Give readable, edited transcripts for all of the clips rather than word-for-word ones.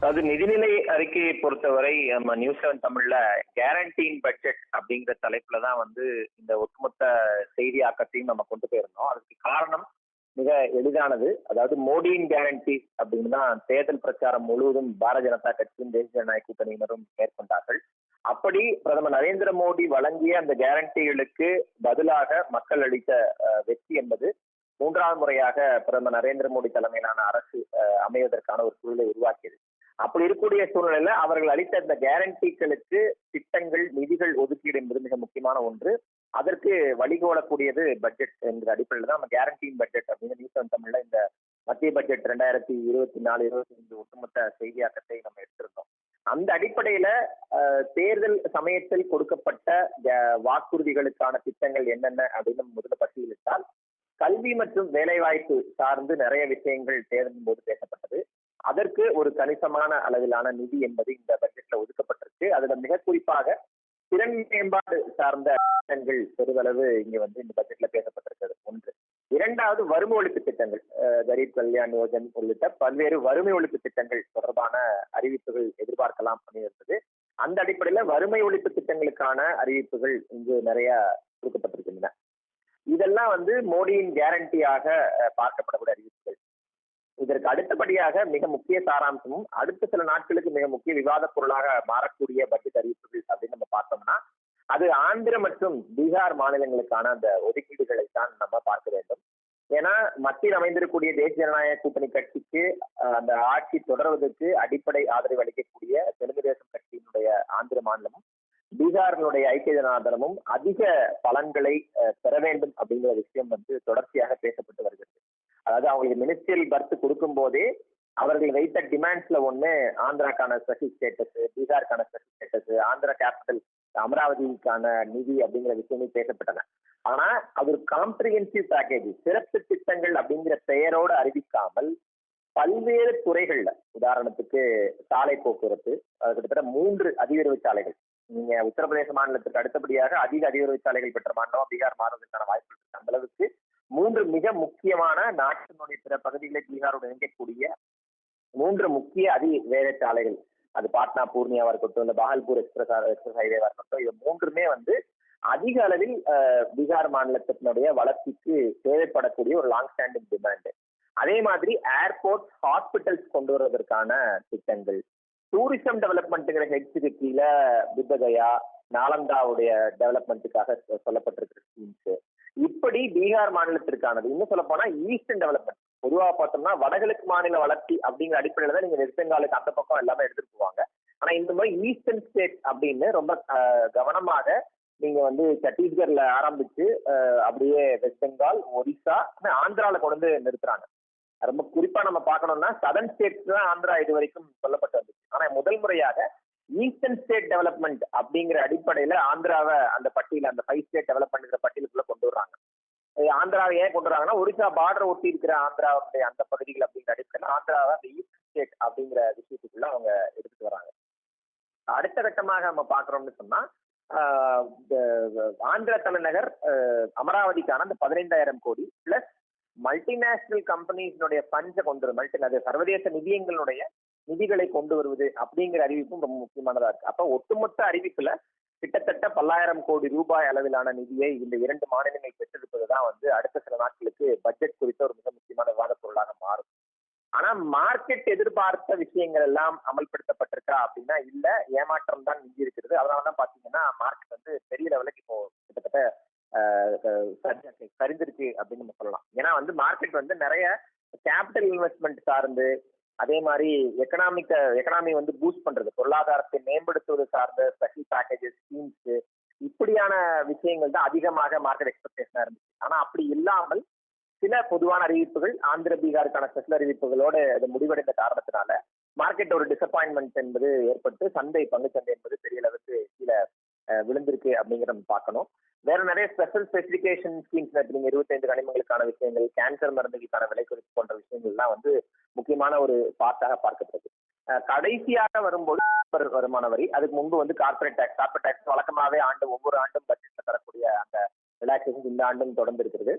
அது நிதிநிலை அறிக்கையை பொறுத்தவரை நம்ம நியூஸ் 7 தமிழ்ல கேரண்டீன் பட்ஜெட் அப்படிங்கிற தலைப்புல தான் வந்து இந்த ஒட்டுமொத்த செய்தியாக்கத்தையும் நம்ம கொண்டு போயிருந்தோம். அதுக்கு காரணம் மிக எளிதானது. அதாவது மோடியின் கேரண்டி அப்படின்னு தான் தேர்தல் பிரச்சாரம் முழுவதும் பாரதிய ஜனதா கட்சியும் தேசிய ஜனநாயக கூட்டணியினரும் மேற்கொண்டார்கள். அப்படி பிரதமர் நரேந்திர மோடி வழங்கிய அந்த கேரண்டிகளுக்கு பதிலாக மக்கள் அளித்த வெற்றி என்பது மூன்றாவது முறையாக பிரதமர் நரேந்திர மோடி தலைமையிலான அரசு அமைவதற்கான ஒரு சூழலை உருவாக்கியது. அப்படி இருக்கக்கூடிய சூழ்நிலையில அவர்கள் அளித்த இந்த கேரண்டிகளுக்கு திட்டங்கள், நிதிகள் ஒதுக்கீடு என்பது மிக முக்கியமான ஒன்று. அதற்கு வழிகோலக்கூடியது பட்ஜெட் என்கிற அடிப்படையில் தான் நம்ம கேரண்டீன் பட்ஜெட் அப்படின்னு நியூஸ் 7 தமிழ்ல இந்த மத்திய பட்ஜெட் 2024-25 ஒட்டுமொத்த செய்தியாக்கத்தை நம்ம எடுத்திருந்தோம். அந்த அடிப்படையில தேர்தல் சமயத்தில் கொடுக்கப்பட்ட வாக்குறுதிகளுக்கான திட்டங்கள் என்னென்ன அப்படின்னு நம்ம முதல்ல பட்டியலிட்டால், கல்வி மற்றும் வேலைவாய்ப்பு சார்ந்து நிறைய விஷயங்கள் தேர்தலின் போது பேசப்பட்டது. அதற்கு ஒரு கணிசமான அளவிலான நிதி என்பது இந்த பட்ஜெட்ல ஒதுக்கப்பட்டிருக்கு. அதுல மிக குறிப்பாக திறன் மேம்பாடு சார்ந்த திட்டங்கள் பெருதளவு இங்க வந்து இந்த பட்ஜெட்ல பேசப்பட்டிருக்கிறது ஒன்று. இரண்டாவது, வறுமை ஒழிப்பு திட்டங்கள், கரீப் கல்யாண் யோஜன் உள்ளிட்ட பல்வேறு வறுமை ஒழிப்பு திட்டங்கள் தொடர்பான அறிவிப்புகள் எதிர்பார்க்கலாம் அப்படிங்கிறது. அந்த அடிப்படையில வறுமை ஒழிப்பு திட்டங்களுக்கான அறிவிப்புகள் இங்கு நிறைய கொடுக்கப்பட்டிருக்கின்றன. இதெல்லாம் வந்து மோடியின் கேரண்டியாக பார்க்கப்படக்கூடிய அறிவிப்புகள். இதற்கு அடுத்தபடியாக மிக முக்கிய சாராம்சமும் அடுத்த சில நாட்களுக்கு மிக முக்கிய விவாத பொருளாக மாறக்கூடிய பட்ஜெட் அறிவிப்புகள் அப்படின்னு நம்ம பார்த்தோம்னா, அது ஆந்திர மற்றும் பீகார் மாநிலங்களுக்கான அந்த ஒதுக்கீடுகளை தான் நம்ம பார்க்க வேண்டும். ஏன்னா மத்தியில் அமைந்திருக்கக்கூடிய தேசிய ஜனநாயக கூட்டணி கட்சிக்கு அந்த ஆட்சி தொடர்வதற்கு அடிப்படை ஆதரவு அளிக்கக்கூடிய தெலுங்கு தேசம் கட்சியினுடைய ஆந்திர மாநிலமும் பீகாரினுடைய ஐக்கிய ஜனதாதளமும் அதிக பலன்களை பெற வேண்டும் அப்படிங்கிற விஷயம் வந்து தொடர்ச்சியாக பேசப்பட்டு வருகிறது. அதாவது அவங்களுக்கு மினிஸ்ட்ரியல் பர்த் கொடுக்கும் போதே அவர்கள் வைத்த டிமாண்ட்ஸ்ல ஒண்ணு ஆந்திராக்கான ஸ்பெஷல் ஸ்டேட்டஸ், பீகாருக்கான ஸ்பெஷல் ஸ்டேட்டஸ், ஆந்திரா கேபிட்டல் அமராவதிக்கான நிதி அப்படிங்கிற விஷயமே பேசப்பட்டன. ஆனா அது ஒரு காம்ப்ரிஹென்சிவ் பேக்கேஜ், சிறப்பு திட்டங்கள் அப்படிங்கிற பெயரோடு அறிவிக்காமல் பல்வேறு துறைகள்ல, உதாரணத்துக்கு சாலை போக்குவரத்து, கிட்டத்தட்ட 3 அதிவிரைவு சாலைகள், நீங்க உத்தரப்பிரதேச மாநிலத்திற்கு அடுத்தபடியாக அதிக அதிவிரைவு சாலைகள் பெற்ற மாநிலம் பீகார் மாறுவதற்கான வாய்ப்பு இருக்கு. அந்த அளவுக்கு 3 மிக முக்கியமான நாட்டினுடைய பிற பகுதிகளை பீகாரோடு இணைக்கக்கூடிய 3 முக்கிய அதிவேக சாலைகள், அது பாட்னா பூர்ணியாவா இருக்கட்டும், இல்ல பாகல்பூர் எக்ஸ்பிரஸ் ஹைவேவா இருக்கட்டும், இது 3மே வந்து அதிக அளவில் பீகார் மாநிலத்தினுடைய வளர்ச்சிக்கு தேவைப்படக்கூடிய ஒரு லாங் ஸ்டாண்டிங் டிமாண்ட். அதே மாதிரி ஏர்போர்ட், ஹாஸ்பிட்டல்ஸ் கொண்டு வருவதற்கான திட்டங்கள், டூரிசம் டெவலப்மெண்ட்டுங்கிற ஹெட்ஸுக்கு கீழே புத்தகயா, நாலந்தாவுடைய டெவலப்மெண்ட்டுக்காக சொல்லப்பட்டிருக்கிற ஸ்கீம்ஸ், இப்படி பீகார் மாநிலத்திற்கானது. இன்னும் சொல்ல போனா ஈஸ்டர்ன் டெவலப்மெண்ட், பொதுவாக பார்த்தோம்னா வடகிழக்கு மாநில வளர்ச்சி அப்படிங்கிற அடிப்படையில தான் நீங்க வெஸ்ட் பெங்காலுக்கு அந்த பக்கம் எல்லாமே எடுத்துட்டு போவாங்க. ஆனா இந்த மாதிரி ஈஸ்டர்ன் ஸ்டேட் அப்படின்னு ரொம்ப கவனமாக நீங்க வந்து சத்தீஸ்கர்ல ஆரம்பிச்சு அப்படியே வெஸ்ட் பெங்கால், ஒரிசா, ஆந்திரால கொண்டு வந்து நிறுத்துறாங்க. ரொம்ப குறிப்பா நம்ம பார்க்கணும்னா சதர்ன் ஸ்டேட்ஸ் தான் ஆந்திரா இது வரைக்கும் சொல்லப்பட்டு வந்துச்சு. ஆனா முதல் முறையாக ஈஸ்டர்ன் ஸ்டேட் டெவலப்மெண்ட் அப்படிங்கிற அடிப்படையில ஆந்திராவை அந்த பட்டியல, அந்த 5 ஸ்டேட் டெவலப்மெண்ட் பட்டியலுக்குள்ள கொண்டு வர்றாங்க. ஆந்திராவை ஏன் கொண்டு வராங்கன்னா, ஒரிசா பார்டர் ஒட்டி இருக்கிற ஆந்திராவுடைய அந்த பகுதிகள் அப்படிங்கிற அடிப்படையில் ஆந்திராவை அந்த ஈஸ்டர்ன் ஸ்டேட் அப்படிங்கிற விஷயத்துக்குள்ள அவங்க எடுத்துட்டு வராங்க. அடுத்த கட்டமாக நம்ம பாக்குறோம்னு சொன்னா, ஆந்திர தலைநகர் அமராவதிக்கான அந்த 15,000 கோடி பிளஸ் மல்டிநேஷனல் கம்பெனிஸினுடைய பஞ்ச கொண்டு வரும், சர்வதேச நிதியங்களுடைய நிதிகளை கொண்டு வருவது அப்படிங்கிற அறிவிப்பும் ரொம்ப முக்கியமானதா இருக்கு. அப்ப ஒட்டுமொத்த அறிவிப்புல கிட்டத்தட்ட 10,000 கோடி ரூபாய் அளவிலான நிதியை இந்த 2 மாநிலங்கள் பெற்றிருப்பதுதான் வந்து அடுத்த சில நாட்களுக்கு பட்ஜெட் குறித்த ஒரு மிக முக்கியமான விவாத பொருளாக மாறும். ஆனா மார்க்கெட் எதிர்பார்த்த விஷயங்கள் எல்லாம் அமல்படுத்தப்பட்டிருக்கா அப்படின்னா இல்ல, ஏமாற்றம் தான் மிஞ்சி இருக்கிறது. அதனாலதான் பாத்தீங்கன்னா மார்க்கெட் வந்து பெரிய லெவலுக்கு இப்போ கிட்டத்தட்ட சரிந்திருக்கு அப்படின்னு நம்ம சொல்லலாம். ஏன்னா வந்து மார்க்கெட் வந்து நிறைய கேபிட்டல் இன்வெஸ்ட்மெண்ட் சார்ந்து, அதே மாதிரி எக்கனாமி வந்து பூஸ்ட் பண்றது, பொருளாதாரத்தை மேம்படுத்துவது சார்ந்த ஸ்பெஷல் பேக்கேஜஸ், ஸ்கீம்ஸ், இப்படியான விஷயங்கள் தான் அதிகமாக மார்க்கெட் எக்ஸ்பெக்டேஷனா இருந்துச்சு. ஆனா அப்படி இல்லாமல் சில பொதுவான அறிவிப்புகள், ஆந்திர பீகாருக்கான ஸ்பெஷல் அறிவிப்புகளோடு அது முடிவடைந்த காரணத்தினால மார்க்கெட் ஒரு டிசப்பாயின்மெண்ட் என்பது ஏற்பட்டு பங்கு சந்தை என்பது பெரிய அளவுக்கு கீழே விழுந்திருக்கு அப்படிங்கிற நம்ம பார்க்கணும். வேற நிறைய ஸ்பெசிபிகேஷன் ஸ்கீம்ஸ், நீங்க 25 கனிமங்களுக்கான விஷயங்கள், கேன்சர் மருந்துகளுக்கான விலை குறிப்பு போன்ற விஷயங்கள்லாம் வந்து முக்கியமான ஒரு பார்ட்டாக பார்க்கப்படுது. கடைசியாக வரும்போது வருமான வரி, அதுக்கு முன்பு வந்து கார்பரேட் டாக்ஸ் வழக்கமாவே ஒவ்வொரு ஆண்டும் பட்ஜெட்ல தரக்கூடிய அந்த ரிலாக்ஸேஷன் இந்த ஆண்டும் தொடர்ந்து இருக்கிறது.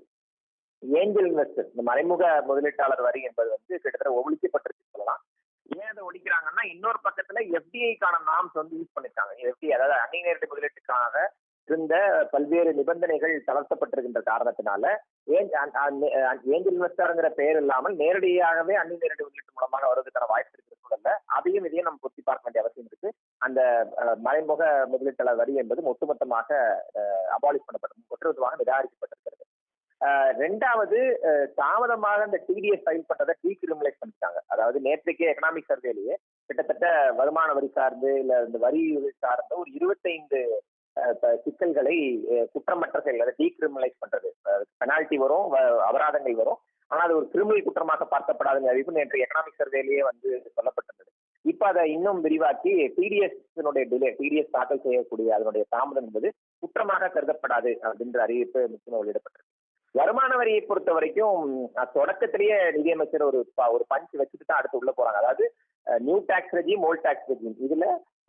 ஏஞ்சல் இன்வெஸ்டர், இந்த மறைமுக முதலீட்டாளர் வரி என்பது வந்து கிட்டத்தட்ட ஒழிக்கப்பட்டிருக்கு சொல்லலாம். ஏன் அதை ஒழிக்க வைக்கிறாங்கன்னா இன்னொரு பக்கத்துல எஃப்டிஐக்கான நாம்ஸ் வந்து யூஸ் பண்ணிருக்காங்க. எஃப்டிஐ அதாவது அந்நிய நேரடி முதலீட்டுக்காக இருந்த பல்வேறு நிபந்தனைகள் தளர்த்தப்பட்டிருக்கின்ற காரணத்தினால ஏஞ்சல் இன்வெஸ்டர்ங்கிற பெயர் இல்லாமல் நேரடியாகவே அந்நிய நேரடி முதலீட்டு மூலமாக வருவதற்கான வாய்ப்பு இருக்கிற சூழல்ல இதையும் நம்ம பொருத்தி பார்க்க வேண்டிய அவசியம் இருக்கு. அந்த மறைமுக முதலீட்டாளர் வரி என்பது ஒட்டுமொத்தமாக அபாலிஷ் பண்ணப்பட்டது, ஒட்டுமொத்தமாக நிராகரிக்கப்பட்டிருக்கிறது. ரெண்டாவது, தாமதமாக இந்த டிடிஎஸ் ஃபைல் பண்றதை டீக்ரிமினலைஸ் பண்ணிட்டாங்க. அதாவது நேற்றைக்கே எக்கனாமிக் சர்வேலேயே கிட்டத்தட்ட வருமான வரி சார்ந்து இல்ல இந்த வரி சார்ந்த ஒரு 25 சிக்கல்களை குற்றமற்ற செயல்களை டீக்ரிமினலைஸ் பண்றது. பெனால்டி வரும், அபராதங்கள் வரும், ஆனா அது ஒரு கிரிமினல் குற்றமாக பார்க்கப்படாதுங்க அறிவிப்பு நேற்று எக்கனாமிக் சர்வேலேயே வந்து சொல்லப்பட்டிருந்தது. இப்ப அதை இன்னும் விரிவாக்கி டிடிஎஸ் தாக்கல் செய்யக்கூடிய அதனுடைய தாமதம் என்பது குற்றமாக கருதப்படாது அப்படின்ற அறிவிப்பு முக்கியமாக வெளியிடப்பட்டிருக்கு. வருமான வரியை பொறுத்த வரைக்கும் தொடக்கத்திலேயே நிதியமைச்சர் ஒரு பஞ்ச் வச்சுட்டு தான் அடுத்து உள்ள போறாங்க. அதாவது new tax regime, old tax regime, இதுல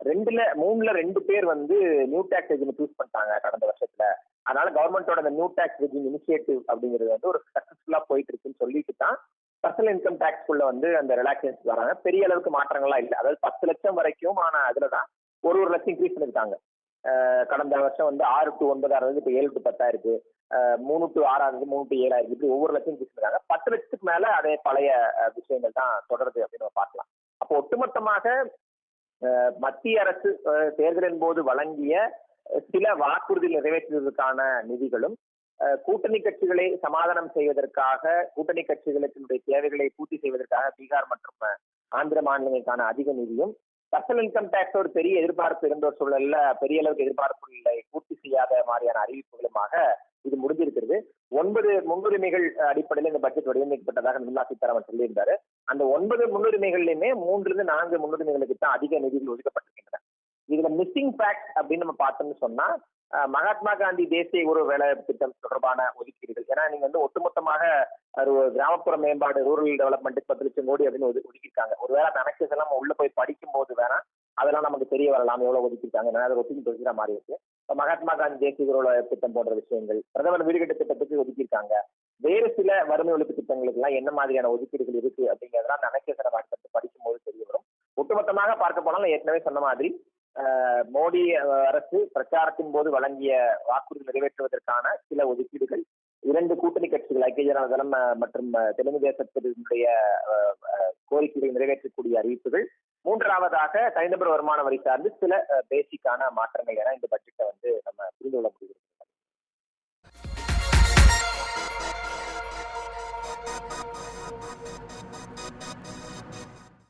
2 பேர் வந்து நியூ டாக்ஸ் ரெஜிம் சூஸ் பண்ணிட்டாங்க கடந்த வருஷத்துல. அதனால கவர்மெண்டோட அந்த நியூ டாக்ஸ் ரெஜிம் இனிஷியேட்டிவ் அப்படிங்கிறது வந்து ஒரு சக்சஸ்ஃபுல்லா போயிட்டு இருக்குன்னு சொல்லிட்டு தான் பர்சனல் இன்கம் டாக்ஸ்குள்ள வந்து அந்த ரிலாக்ஸேஷன் வராங்க. பெரிய அளவுக்கு மாற்றங்கள்லாம் இல்லை. அதாவது 10 லட்சம் வரைக்கும், ஆனா அதுலதான் ஒரு லட்சம் இன்க்ரீஸ் பண்ணிருக்காங்க. கடந்த வருஷம் வந்து 6 to 9 ஆனது இப்ப 7 to 10 இருக்கு, 3 to 6 ஆனது 3 to 7 இருக்கு, இப்படி ஒவ்வொரு லட்சம் இன்க்ரீஸ் பண்ணிருக்காங்க. 10 லட்சத்துக்கு மேல அதே பழைய விஷயங்கள் தான் தொடருது அப்படின்னு நம்ம பார்க்கலாம். அப்போ ஒட்டுமொத்தமாக மத்திய அரசு தேர்தலின் போது வழங்கிய சில வாக்குறுதிகள் நிறைவேற்றுவதற்கான நிதிகளும், கூட்டணி கட்சிகளை சமாதானம் செய்வதற்காக, கூட்டணி கட்சிகளுக்கு தேவைகளை பூர்த்தி செய்வதற்காக பீகார் மற்றும் ஆந்திர மாநிலங்களுக்கான அதிக நிதியும், பர்சனல் இன்கம் டாக்ஸ் ஒரு பெரிய எதிர்பார்ப்பு இருந்த ஒரு சூழல்ல பெரிய அளவுக்கு எதிர்பார்ப்புகளை பூர்த்தி செய்யாத மாதிரியான அறிவிப்புகளுமாக இது முடிஞ்சிருக்கிறது. 9 முன்னுரிமைகள் அடிப்படையில் இந்த பட்ஜெட் வடிவமைக்கப்பட்டதாக நிர்மலா சீதாராமன் சொல்லியிருந்தாரு. அந்த 9 முன்னுரிமைகளிலுமே 3-4 முன்னுரிமைகளுக்கு தான் அதிக நிதிகள் ஒதுக்கப்பட்டிருக்கின்றன. இதுல மிஸ்ஸிங் ஃபேக்ட் அப்படின்னு நம்ம பார்த்தோம்னு சொன்னா, மகாத்மா காந்தி தேசிய ஊரக வேலை திட்டம் தொடர்பான ஒதுக்கீடுகள். ஏன்னா நீங்க வந்து ஒட்டுமொத்தமாக கிராமப்புற மேம்பாடு, ரூரல் டெவலப்மெண்ட் 10 லட்சம் கோடி அப்படின்னு ஒதுக்கிருக்காங்க. ஒருவேளை அந்த அனெக்சஸ் எல்லாம் உள்ள போய் படிக்கும் போது வேணா அதெல்லாம் நமக்கு தெரிய வரலாம் எவ்வளவு ஒதுக்கிருக்காங்க. அதை ஒதுக்கி ஒதுக்கிற மாதிரி இருக்கு. மகாத்மா காந்தி தேசிய ஊரக திட்டம் போன்ற விஷயங்கள், பிரதமர் வீடு கட்டு திட்டத்துக்கு ஒதுக்கியிருக்காங்க. வேறு சில வறுமை ஒழிப்பு திட்டங்களுக்கு எல்லாம் என்ன மாதிரியான ஒதுக்கீடுகள் இருக்கு அப்படிங்கிறதெல்லாம் அந்த அனெக்சஸ் நம்ம அடுத்து படிக்கும் போது தெரிய வரும். ஒட்டுமொத்தமாக பார்க்க போனாலும் ஏற்கனவே சொன்ன மாதிரி மோடி அரசு பிரச்சாரத்தின் போது வழங்கிய வாக்குறுதி நிறைவேற்றுவதற்கான சில ஒதுக்கீடுகள், 2 கூட்டணி கட்சிகள் ஐக்கிய ஜனதா தளம் மற்றும் தெலுங்கு தேசத்தினுடைய கோரிக்கைகளை நிறைவேற்றக்கூடிய அறிவிப்புகள், 3வதாக தனிநபர் வருமான வரி சார்ந்து சில பேசிக்கான மாற்றங்கள் என இந்த பட்ஜெட்டை வந்து நம்ம புரிந்து கொள்ள முடியும்.